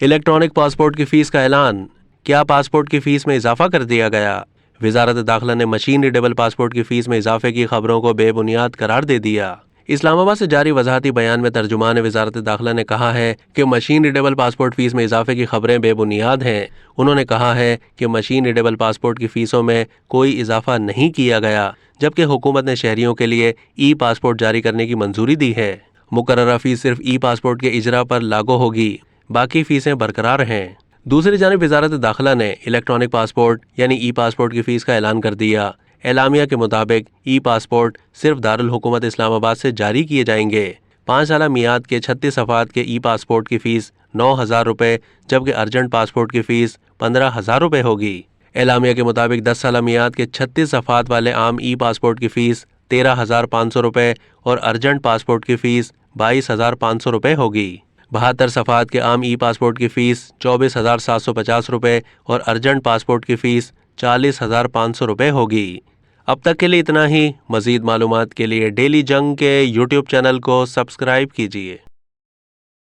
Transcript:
Electronic passport کی face کا اعلان، کیا پاسپورٹ کی فیس میں اضافہ کر دیا گیا؟ وزارت داخلہ نے مشین ریڈیبل پاسپورٹ کی فیس میں اضافے کی خبروں کو بے بنیاد قرار دے دیا۔ اسلام آباد سے جاری وضاحتی بیان میں ترجمان وزارت داخلہ نے کہا ہے کہ مشین ریڈیبل پاسپورٹ فیس میں اضافے کی خبریں بے بنیاد ہیں۔ انہوں نے کہا ہے کہ مشین ریڈیبل پاسپورٹ کی فیسوں میں کوئی اضافہ نہیں کیا گیا، جبکہ حکومت نے شہریوں کے لیے ای پاسپورٹ جاری کرنے کی منظوری دی ہے۔ مقررہ فیس صرف ای پاسپورٹ کے اجرا پر لاگو ہوگی، باقی فیسیں برقرار ہیں۔ دوسری جانب وزارت داخلہ نے الیکٹرانک پاسپورٹ یعنی ای پاسپورٹ کی فیس کا اعلان کر دیا۔ اعلامیہ کے مطابق ای پاسپورٹ صرف دارالحکومت اسلام آباد سے جاری کیے جائیں گے۔ 5 سالہ میعاد کے 36 صفحات کے ای پاسپورٹ کی فیس 9,000 روپے، جبکہ ارجنٹ پاسپورٹ کی فیس 15,000 روپے ہوگی۔ اعلامیہ کے مطابق 10 سالہ میعاد کے 36 صفحات والے عام ای پاسپورٹ کی فیس 13,500 روپے اور ارجنٹ پاسپورٹ کی فیس 22,500 روپے ہوگی۔ 72 صفحات کے عام ای پاسپورٹ کی فیس 24,750 روپے اور ارجنٹ پاسپورٹ کی فیس 40,500 روپے ہوگی۔ اب تک کے لیے اتنا ہی۔ مزید معلومات کے لیے ڈیلی جنگ کے یوٹیوب چینل کو سبسکرائب کیجیے۔